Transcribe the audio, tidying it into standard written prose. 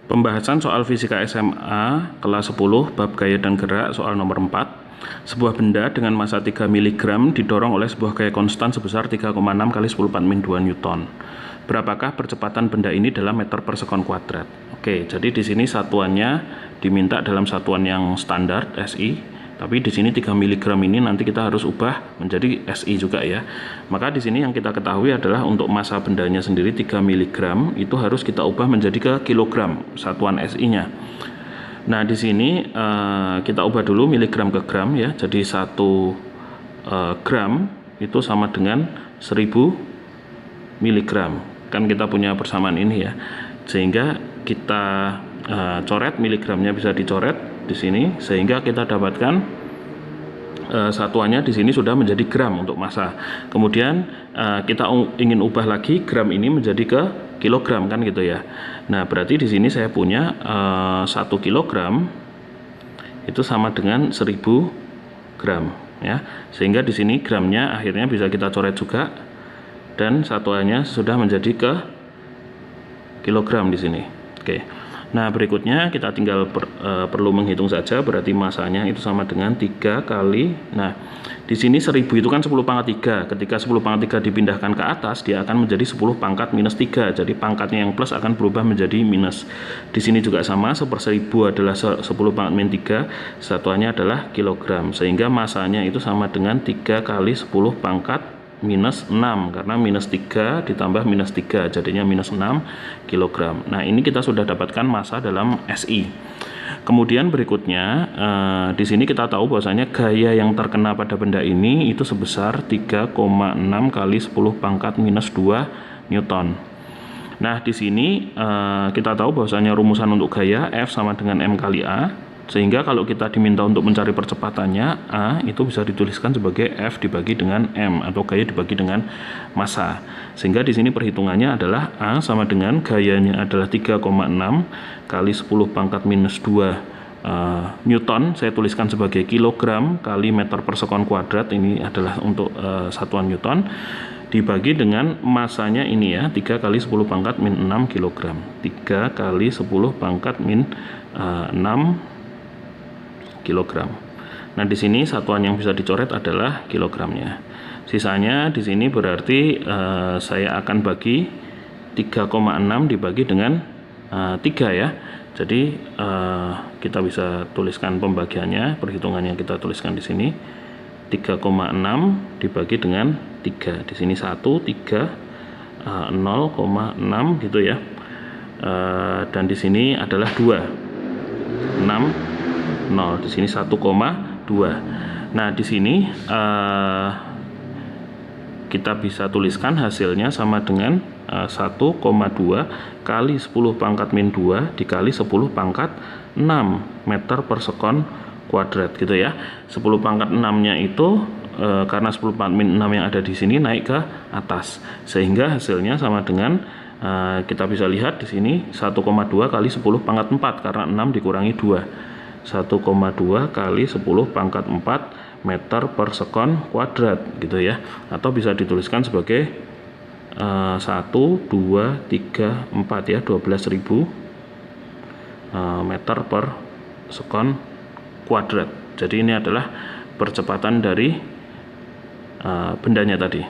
Pembahasan soal fisika SMA kelas 10 bab gaya dan gerak soal nomor 4. Sebuah benda dengan massa 3 mg didorong oleh sebuah gaya konstan sebesar 3,6 kali 10⁻²2 Newton. Berapakah percepatan benda ini dalam meter per sekon kuadrat? Oke, jadi di sini satuannya diminta dalam satuan yang standar SI. Tapi di sini 3 mg ini nanti kita harus ubah menjadi SI juga ya. Maka di sini yang kita ketahui adalah untuk massa bendanya sendiri 3 mg itu harus kita ubah menjadi ke kilogram satuan SI-nya. Nah, di sini kita ubah dulu miligram ke gram ya. Jadi 1 gram itu sama dengan 1000 mg. Kan kita punya persamaan ini ya. Sehingga kita coret miligramnya bisa dicoret di sini sehingga kita dapatkan satuannya di sini sudah menjadi gram untuk massa. Kemudian kita ingin ubah lagi gram ini menjadi ke kilogram kan gitu ya. Nah, berarti di sini saya punya 1 kilogram itu sama dengan 1000 gram ya. Sehingga di sini gramnya akhirnya bisa kita coret juga dan satuannya sudah menjadi ke kilogram di sini. Oke. Nah, berikutnya kita tinggal perlu menghitung saja, berarti massanya itu sama dengan 3 kali. Nah, di sini 1000 itu kan 10⁻3. Ketika 10⁻3 dipindahkan ke atas, dia akan menjadi 10⁻⁻3. Jadi pangkatnya yang plus akan berubah menjadi minus. Di sini juga sama, 1/1000 adalah 10⁻3, satuannya adalah kilogram. Sehingga massanya itu sama dengan 3 kali 10⁻⁻6 karena minus 3 ditambah minus 3 jadinya minus 6 kg. Nah, ini kita sudah dapatkan massa dalam SI. Kemudian berikutnya di sini kita tahu bahwasanya gaya yang terkena pada benda ini itu sebesar 3,6 kali 10⁻⁻2 Newton. Nah, di sini kita tahu bahwasanya rumusan untuk gaya F sama dengan M kali A. Sehingga kalau kita diminta untuk mencari percepatannya, A itu bisa dituliskan sebagai F dibagi dengan M atau gaya dibagi dengan massa. Sehingga di sini perhitungannya adalah A sama dengan gayanya adalah 3,6 kali 10⁻⁻2 Newton. Saya tuliskan sebagai kilogram kali meter per sekon kuadrat. Ini adalah untuk satuan Newton. Dibagi dengan massanya ini ya, 3 kali 10⁻⁻6 kg. 3 kali 10⁻⁻6 kilogram. Nah, di sini satuan yang bisa dicoret adalah kilogramnya. Sisanya di sini berarti saya akan bagi 3,6 dibagi dengan 3 ya. Jadi kita bisa tuliskan pembagiannya, perhitungannya kita tuliskan di sini. 3,6 dibagi dengan 3. Di sini 1, 3, 0,6 gitu ya. Dan di sini adalah 2. 6 0, di sini 1,2. Nah, di sini kita bisa tuliskan hasilnya sama dengan 1,2 kali 10⁻⁻2 dikali 10⁻6 meter per sekon kuadrat gitu ya. 10⁻6-nya itu karena 10⁻6 yang ada di sini naik ke atas, sehingga hasilnya sama dengan kita bisa lihat di sini 1,2 kali 10⁻4 karena 6 dikurangi 2. 1,2 kali 10⁻4 meter per sekon kuadrat gitu ya, atau bisa dituliskan sebagai 1, 2, 3, 4 ya, 12.000 meter per sekon kuadrat. Jadi ini adalah percepatan dari bendanya tadi.